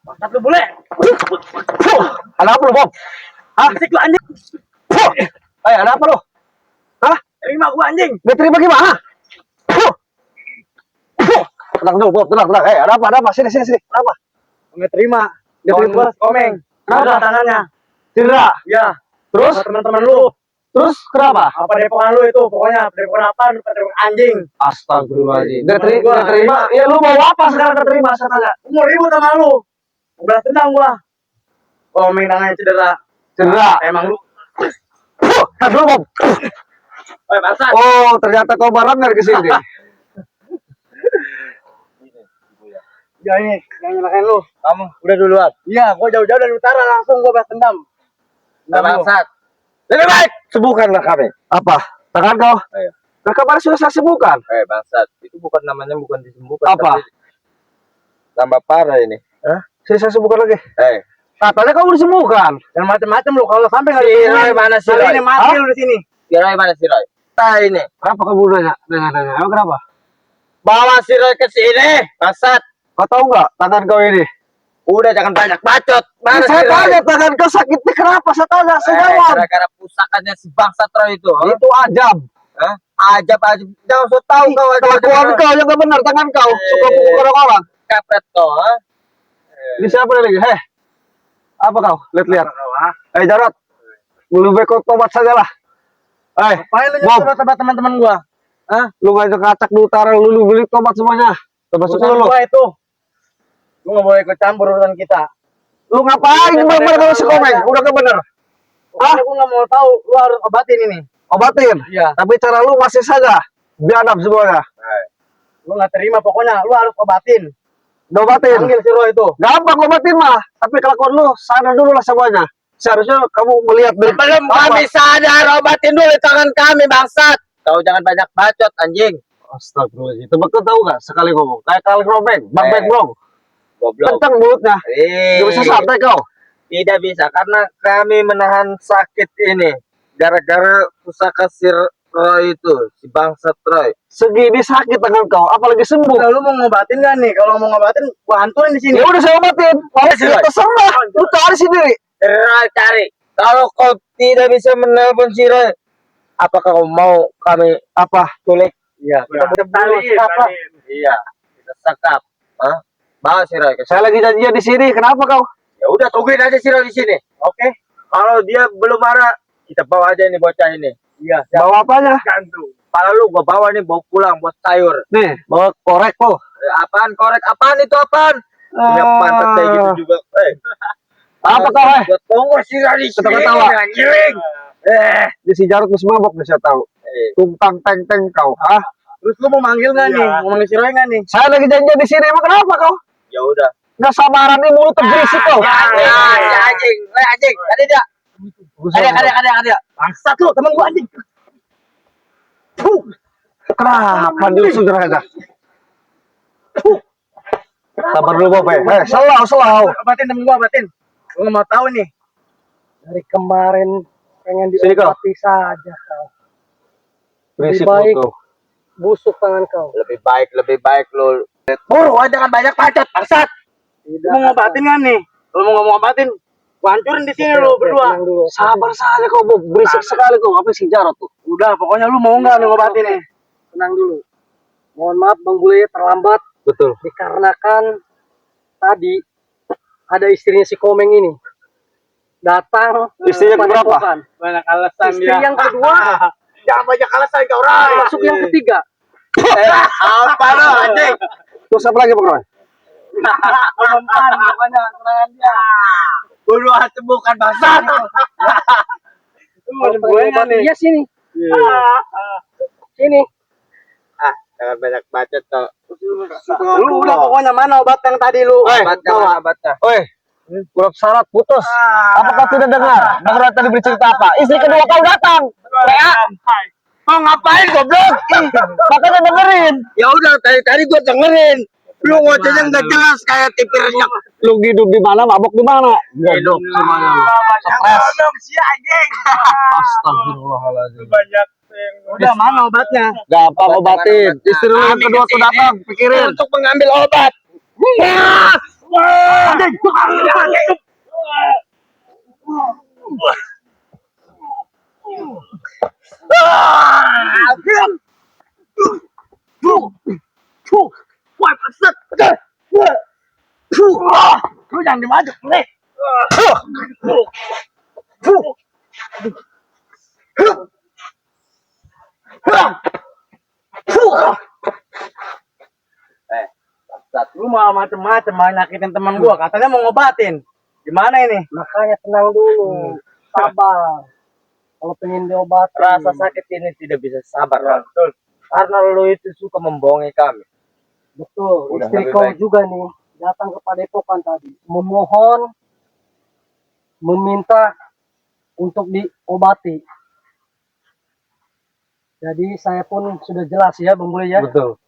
Bangsat lu boleh. Ada apa lu, Bob? Hah? Asik lu anjing. Ada apa lu? Hah? Terima gua anjing. Gak terima gimana? Tenang dulu, Bob, tenang. Ada apa? Sini. Kenapa? Enggak terima. Nggak terima. Gua komeng. Kenapa? Kenapa tangannya? Cedera. Ya. Terus? Sama teman-teman lu. Terus kenapa? Apa depokan lu itu? Pokoknya depokan apa? Depokan anjing. Astagfirullahaladzim. Gak terima. Ya lu mau apa sekarang gak terima? Saya tanya. Gua mau ribut sama lu. Gua balas dendam gua. Komeng tangannya cedera. Cedera. Emang lu. Kan dulu, Bob. Woi, bangsat. Oh, ternyata kau barangnya ke sini. Ya ini, yang nyalakan lu. Kamu udah duluan. Iya, gua jauh-jauh dari utara langsung gua balas dendam. Bangsat. Lebih baik sembuhkanlah kami. Apa? Tangan kau? Ayo. Nah, kemarin sudah saya sembuhkan. Bangsat. Itu bukan namanya bukan disembuhkan. Apa? Tapi tambah parah ini. Hah? Saya sembuhkan lagi. Katanya kamu disembuhkan. Dan macam-macam lu kalau sampai nggak Si disembuhin, Roy mana si hari Roy? ini mati Hah? lu di sini. Si Roy mana si Roy? Ini. Kenapa kamu nanya? Emang kenapa? Bawa si Roy ke sini. Bangsat. Kau tahu nggak tangan kau ini? Udah jangan banyak bacot. Mana si Saya Roy? tanya tangan kau sakitnya kenapa? Saya tanya, saya jawab. Gara-gara pusakannya si bangsat Roy itu. Itu ajab. Hah? Ajab. Jangan so tahu kau Kelakuan kau yang gak benar, tangan kau. Suka pukul orang-orang. Kapret kau. Ini siapa nih lagi? Apa kau? Lihat. Jarot. Lebih kau tobat saja lah. Paling lu Bob. nyuruh teman-teman gua. Lu ngajak-ngacak di utara, lu beli tobat semuanya. Termasuk Urusan lu. gua itu. Lu nggak boleh ikut campur urusan kita. Lu ngapain bener kalau si Komeng? Udah gak bener. Pokoknya gua nggak mau tahu. Lu harus obatin ini. Obatin. Iya. Tapi cara lu masih saja biadab semuanya. Lu nggak terima. Pokoknya lu harus obatin. Obatin. Panggil si Roy itu. Gampang obatin mah. Tapi kelakuan lu sadar dulu lah semuanya. Seharusnya kamu melihat dari Belum kami sadar, obatin dulu tangan kami bangsat. Kau jangan banyak bacot anjing. Astagfirullahaladzim. Tebak tahu nggak sekali ngomong kayak kali robek, bang bang Goblok. kencang mulutnya. Gak bisa santai kau. Tidak bisa karena kami menahan sakit ini gara-gara pusaka si Roy itu, si bangsat Roy. Segini sakit tangan kau, apalagi sembuh. Udah, lu mau ngobatin nggak nih? Kalau mau ngobatin, gua hanturin di sini. Ya udah saya obatin. Mau sih, Roy. terserah. Lu cari sendiri. Roy cari. Kalau kau tidak bisa menelpon si Roy, apakah kau mau kami Apa? culik? Iya. Iya. Kita sekap. Hah? Bawa si Roy ke Saya lagi janjian di sini. Kenapa kau? Ya udah tungguin aja si Roy di sini. Oke. Kalau dia belum marah, kita bawa aja ini bocah ini. Iya. Bawa apanya? Gantung. Kalau lu gua bawa nih bawa pulang buat sayur. Nih, bawa korek kau. Apaan korek? Apaan itu apaan? Punya pantat kayak gitu juga. Apa kau? Gua tunggu si Roy di sini. Ketawa-tawa. Anjing. Di si Jarot mesti mabok nih saya tahu. Tumpang teng kau. Hah? Terus lu mau manggil nggak nih? Mau manggil si Roy nggak nih? Saya lagi janjian di sini. Emang kenapa kau? Ya udah. Nggak sabaran nih mulut terberisik kau. Si anjing. Anjing. Ada dia. Ada. Bangsat lu, temen gua anjing. Kenapa dulu sudah aja? Sabar dulu Bob. Selau. Obatin temen gua, obatin. Gua nggak mau tahu nih. Dari kemarin pengen Sini, kau. diobati saja kau. Berisik baik. tuh. Busuk tangan kau. Lebih baik lu. Jangan banyak bacot bangsat. Lu mau ngobatin nggak nih? Kalau mau ngobatin, gua hancurin di sini lu berdua. Sabar saja kau Bob. Berisik sekali kau. Apa si Jarot tuh? Udah, pokoknya lu mau nggak nih ngobatin nih? Tenang dulu. Mohon maaf Bang Bule terlambat Betul. dikarenakan tadi ada istrinya si Komeng ini datang. Istrinya keberapa? Banyak alasan Istri dia. yang kedua. Jangan banyak alasan kau Ray. Masuk yang ketiga. Apa lu anjing? Terus apa lagi pokoknya? Komentar pokoknya serangan dia. Bulu hati bukan bangsat. Lu mau nyembuhin nggak nih? Iya sini. Sini. Jangan banyak bacot kau. Lu udah pokoknya mana obat yang tadi lu? Obatnya. Oi, huruf syarat putus. Apakah tidak dengar? Bang Roy tadi bercerita apa? Istri kedua kau datang. Mau ngapain goblok? Makanya dengerin. Ya udah tadi gua dengerin. Lu ngocehnya nggak jelas kayak TV renyap. Lu hidup di mana, mabok di mana? Hidup semuanya. Si anjing. Astagfirullahaladzim. Banyak. Udah mana obatnya? Gampang obatin. Istri lu yang Kami kedua tuh kesini datang, pikirin. untuk mengambil obat. Anjing. jangan dimaju. Nih. Lu malah macem-macem malah nyakitin teman gua, katanya mau ngobatin. Gimana ini? Makanya tenang dulu, sabar. Kalau pengen diobatin. Rasa sakit ini tidak bisa sabar, Ron. Betul. Karena lu itu suka membohongi kami. Betul. Udah, Istri lebih kau baik. juga nih datang ke Padepokan tadi, memohon, meminta untuk diobati. Jadi saya pun sudah jelas ya, Bang Bule ya. Betul.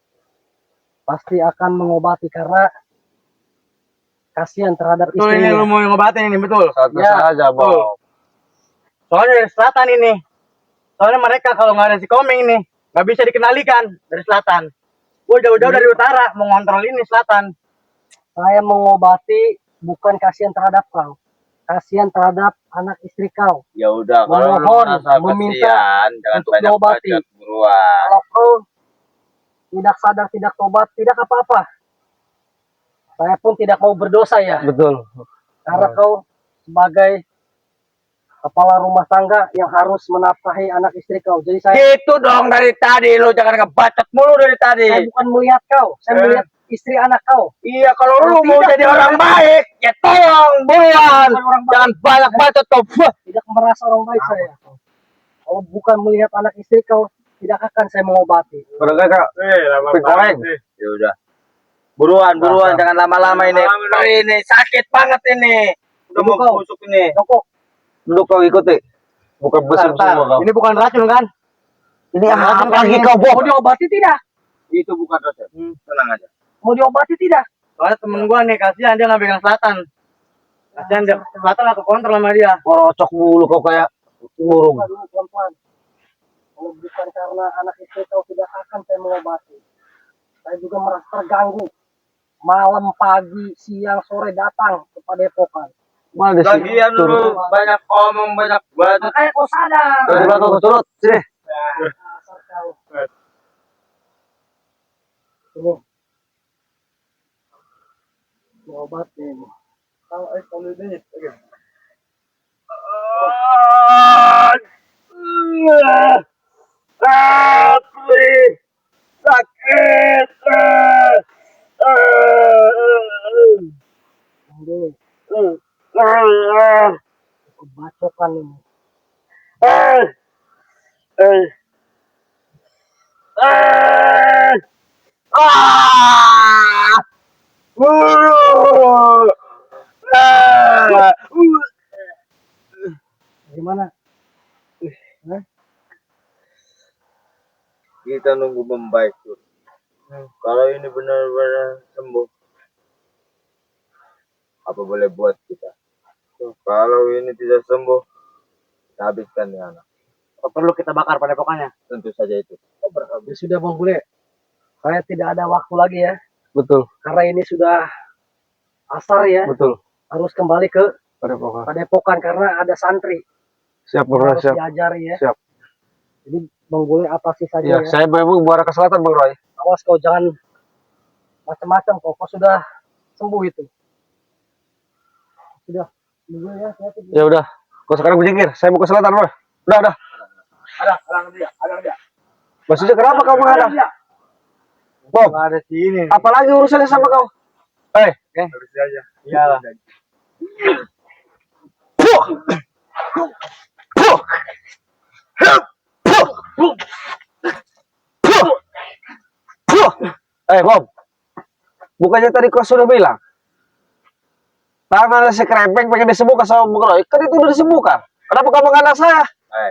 Pasti akan mengobati karena kasihan terhadap Betul istrinya. ini lu mau ngobatin ini betul. Satu Ya, saja, Bob. Soalnya dari selatan ini. Soalnya mereka kalau nggak ada si Komeng nih, nggak bisa dikenalikan dari selatan. Gue jauh-jauh dari utara mau ngontrol ini selatan. Saya mengobati bukan kasihan terhadap kau, kasihan terhadap anak istri kau. Ya udah, kalau lu Mohon, merasa meminta kasihan, jangan untuk banyak diobati. bacot buruan. Kalau kau tidak sadar, tidak tobat, tidak apa-apa. Saya pun tidak mau berdosa ya, Betul. karena kau sebagai kepala rumah tangga yang harus menafkahi anak istri kau. Jadi saya Gitu dong dari tadi, lu jangan ngebacot mulu dari tadi. bukan melihat kau, saya melihat istri anak kau. Iya, kalau lu Kalau mau tidak, jadi orang baik, ya tolong buruan. Bukan orang baik. Jangan banyak bacot kau. Tidak merasa orang baik saya. Kalau bukan melihat anak istri kau, tidak akan saya mengobati. Berangkat, Kak. Goreng. Ya udah. Buruan, jangan lama-lama ini. Ini sakit banget ini. Udah mau Kau. busuk ini. Joko, Duduk kau ikuti. Bukan besim Bentar, semua kau. ini bukan racun kan? Ini apa Racun lagi ini. kau, Bob? mau diobati tidak? Itu bukan racun. Tenang aja. Mau diobati tidak? Soalnya temen gua nih kasihan dia nggak pegang selatan. Kasihan dia selatan aku kontrol sama dia. Korocok mulu kau kayak burung. Bukan dulu pelan-pelan. Kalau bukan karena anak istri kau tidak akan saya mengobati. Saya juga merasa terganggu. Malam, pagi, siang, sore datang ke Padepokan. Mana di sini? Lagian lu banyak omong, banyak bacot. Makanya kau sadar. Dari belakang kau turut. Sini. Dasar kau. Ini. Diobatin. Kalau ini. Sakit. Ini. Kebacokan ini. Gimana? Kita nunggu membaik tuh. Kalau ini benar-benar sembuh, apa boleh buat kita? Kalau ini tidak sembuh, kita habiskan ya anak. Perlu kita bakar Padepokannya. Tentu saja itu. Ya sudah Bang Bule. Saya tidak ada waktu lagi ya. Betul. Karena ini sudah asar ya. Betul. Harus kembali ke Padepokan. Padepokan karena ada santri. Siap, Bang Roy. Harus Siap. diajari ya. Siap. Jadi Bang Bule atasi saja Ya, ya. saya memang mengarah ke selatan, Bang Roy. Awas kau jangan macam-macam kau sudah sembuh itu. Sudah. Bang Bule ya, hati-hati. Ya udah. Kau sekarang berjengkir. Saya mau ke selatan, Roy. Udah. Ada dia. Maksudnya kenapa kau menghadap? Bob, Nggak ada sini. apalagi urusannya sama kau? Habis aja. Iyalah. Puh. Puh. Puh. Puh. Puh. Bob. Bukannya tadi kau sudah bilang tangan si krempeng pengen disembuhkan sama Bang Roy. Kan itu udah disembuhkan. Kenapa kau menghadap saya?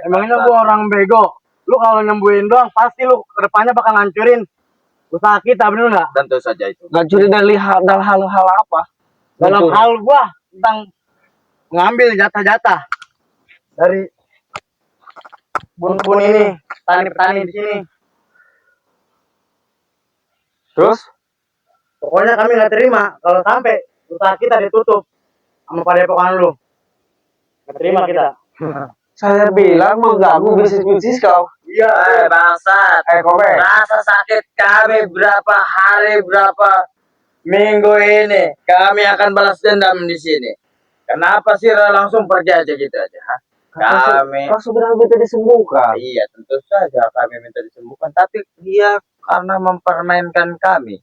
Emangnya gua orang bego. Lu kalau nyembuhin doang pasti lu kedepannya bakal ngancurin usaha kita, bener nggak? Tentu saja itu. Ngancuri dari hal-hal apa? Dalam Betul. hal gua tentang ngambil jatah-jatah dari bun-bun ini, petani-petani di sini. Terus? Pokoknya kami nggak terima kalau sampai usaha kita ditutup sama Padepokan lu. Nggak terima kita. Saya bilang mengganggu bisnis kau. Iya. Bangsat. Komeng. Rasa sakit kami berapa hari, berapa Minggu ini kami akan balas dendam di sini. Kenapa sih langsung pergi aja gitu aja? Ha? Kami Kau sudah minta disembuhkan. iya tentu saja kami minta disembuhkan, tapi dia karena mempermainkan kami.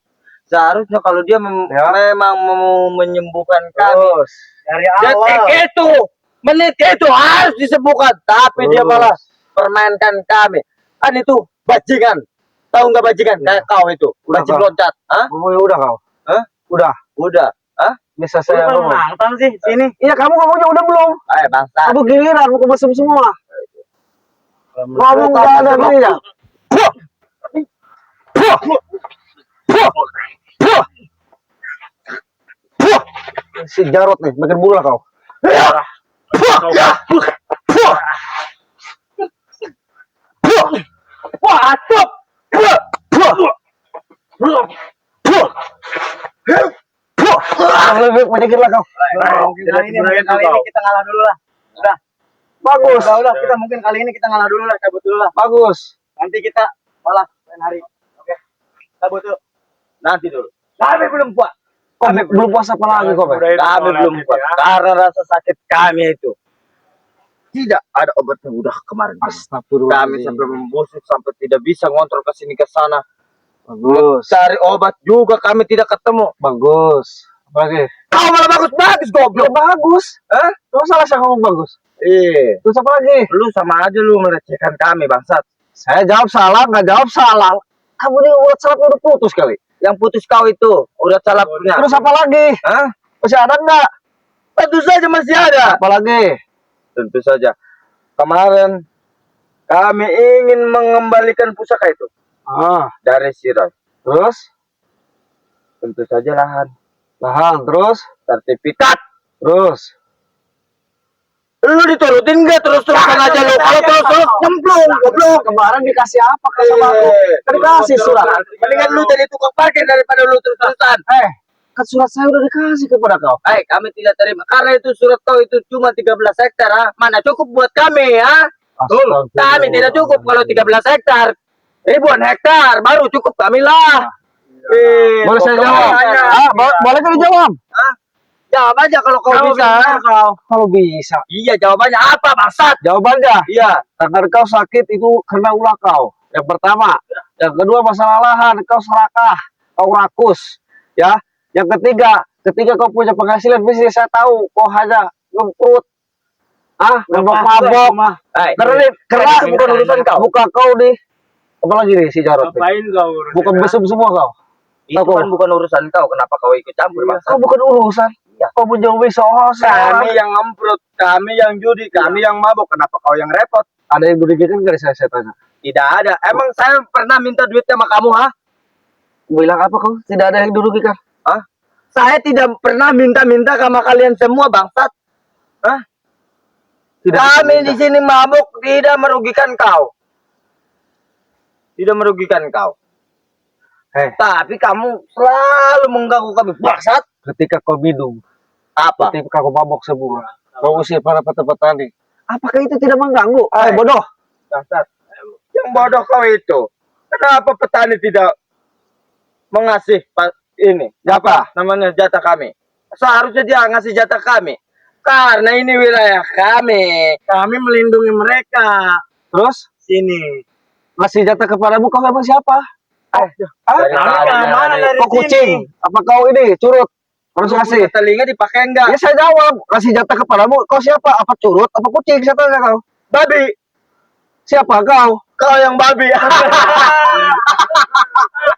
Seharusnya kalau dia memang mau menyembuhkan kami Terus. Dari detik awal. itu, menit itu harus disembuhkan, tapi dia malah permainkan kami. Kan itu bajingan. Tahu nggak bajingan? Kayak kau itu, Udah, bajing Kak. loncat. Hah? Oh, ya udah kau. Hah? Udah. Udah. Hah? Bisa Lu saya kan ngomong. nonton sih sini. Iya, kamu ngomongnya udah belum? Bangsa. Kamu giliran, mau mesum semua. Ngomong udah ada dirinya. Si Jarot nih, makin bola kau. Wah, atup. Lebih banyakin lah kau. Mungkin kali ini kita ngalah dulu lah. Udah. Bagus. Udah, kita mungkin kali ini kita ngalah dulu lah, cabut dulu lah. Bagus. Nanti kita balas lain hari. Oke. Cabut dulu. Nanti dulu. Kami belum puas. Kami belum puasa apa lagi kau, Be? Kami belum puas. Karena rasa sakit kami itu tidak ada obatnya udah kemarin. Astagfirullah. Kami sampai membusuk sampai tidak bisa ngontrol ke sini ke sana. Bagus. Cari obat juga kami tidak ketemu. Bagus. Apalagi? Kau malah bagus-bagus Ya, goblok. bagus. Hah? Kau salah saya ngomong bagus. Terus apa lagi? lu sama aja lu melecehkan kami bangsat. Saya jawab salah, nggak jawab salah. Kamu ini urat sarafnya udah putus kali. Yang putus kau itu udah salah punya. Terus apa lagi? Hah? Masih ada nggak? Tentu saja masih ada. Apa lagi? Tentu saja. Kemarin kami ingin mengembalikan pusaka itu Ah, dari Sirai. terus? Tentu saja lahan, Terus? sertifikat. Terus? Lu diturutin nggak terus-terusan aja lu? Kalau terus-terus nyemplung, goblok. Kemarin dikasih apa ke sama aku? Kan dikasih surat. Mendingan lu jadi tukang parkir daripada lu terus-terusan. Kan surat saya udah dikasih kepada kau. Kami tidak terima karena itu surat kau itu cuma 13 hektar, ha? Mana cukup buat kami, ha? Astagfirullah. Kami tidak cukup kalau 13 hektar. Ribuan hektar baru cukup kami lah. Boleh saya jawab? Boleh kan dijawab? Jawab aja kalau kau bisa. Kalau bisa. Iya, jawabannya apa, bangsat? Jawabannya, Iya. karena kau sakit itu karena ulah kau. Yang pertama. Yang kedua masalah lahan, kau serakah, kau rakus. Ya. Yang ketiga, ketika kau punya penghasilan bisnis, saya tahu kau hanya ngemprut. Mabok-mabok. Karena bukan urusan kau. Buka kau nih. Apalagi nih si Jarot nih. Ngapain kau? Bukan mesum semua kau. Itu kan bukan urusan kau. Kenapa kau ikut campur, bangsat? Kau bukan urusan. Kau menjauhi seorang. Kami yang ngemprut, kami yang judi, kami yang mabuk. Kenapa kau yang repot? Ada yang dirugikan nggak saya tanya? Tidak ada. Emang saya pernah minta duit sama kamu, ha? Bilang apa kau? Tidak ada yang dirugikan. Saya tidak pernah minta-minta sama kalian semua, bangsat. Hah? Kami di sini mabuk tidak merugikan kau. Tidak merugikan kau. Tapi kamu selalu mengganggu kami, bangsat. Ketika kau minum, Apa? ketika kau mabok semua, kau usir para petani. Apakah itu tidak mengganggu? Bodoh. Bangsat. Yang bodoh kau itu. Kenapa petani tidak mengasih ini? Apa? Namanya jatah kami. Seharusnya dia ngasih jatah kami. Karena ini wilayah kami. Kami melindungi mereka. Terus Sini. ngasih jatah kepadamu, kau emang siapa? Dari Kami tadi keamanan dari- dari Kau kucing? Apa kau ini curut? Harus ngasih. Telinga dipakai enggak? Ya saya jawab, kasih jatah kepadamu. Kau siapa? Apa curut? Apa kucing? Siapa enggak kau? Babi. Siapa kau? Kau yang babi.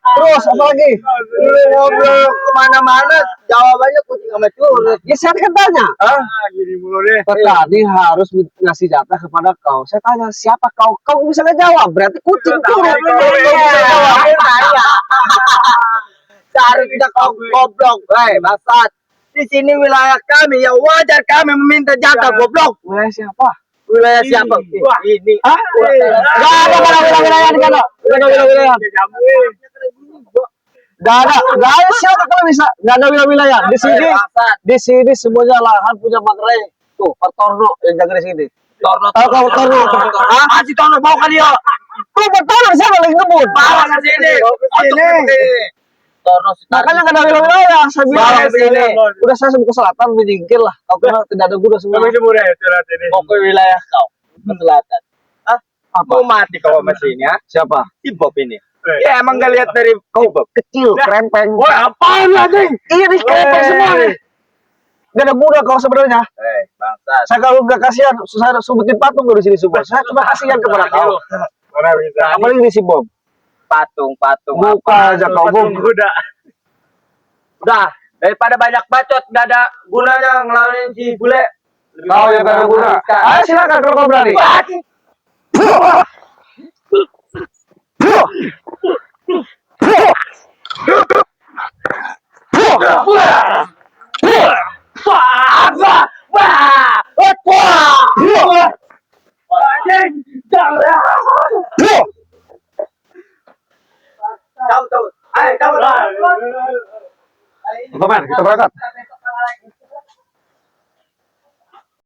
Terus apa lagi? Lu ngobrol kemana-mana, jawabannya kucing sama curut. Ya saya kan tanya. Gini mulu deh. Petani harus ngasih jatah kepada kau. Saya tanya siapa kau? Kau bisa nggak jawab. Berarti kucing curut. Kau bisa jawab. Seharusnya kau goblok, bangsat. Di sini wilayah kami, ya wajar kami meminta jatah, goblok. Wilayah siapa? Wilayah siapa? Wah. Ini. Gak ada wilayah di sana. Gak ada wilayah. Gak ada siapa kalau bisa. Gak ada wilayah. Di sini semuanya lahan punya Magre. Tuh, Pak Torno yang jaga di sini. Torno. Tahu kau Torno? Si Torno bawa kali ya. Tuh, Pak Torno siapa lagi ngebut? Bawa ke sini. Sini. sono si Makanya nggak ada wilayah. Saya bilang Bang, sini. udah saya sebut ke selatan, menyingkir lah. Kau kira tidak ada guna semua. Pokoknya wilayah kau ke selatan. Hah? Apa? Mau mati kau sama sini ya? Siapa? Si Bob ini. Ya emang gak lihat dari Kau Bob. kecil, krempeng. Woi, apaan anjing? Iya di krempeng semua nih. Gak ada guna kau sebenarnya. Bangsat. Saya kalau udah kasihan, saya subutin patung di sini semua. Saya cuma kasihan kepada kau. Mana bisa? Apalagi di si Bob. Patung. Buka aja kau Bob. Udah, daripada banyak bacot gak ada gunanya ngelawan si bule. Kau yang gak ada guna. Ayo silakan kalau kau berani. Tahu. Ayo, tahu. Komen, kita berangkat.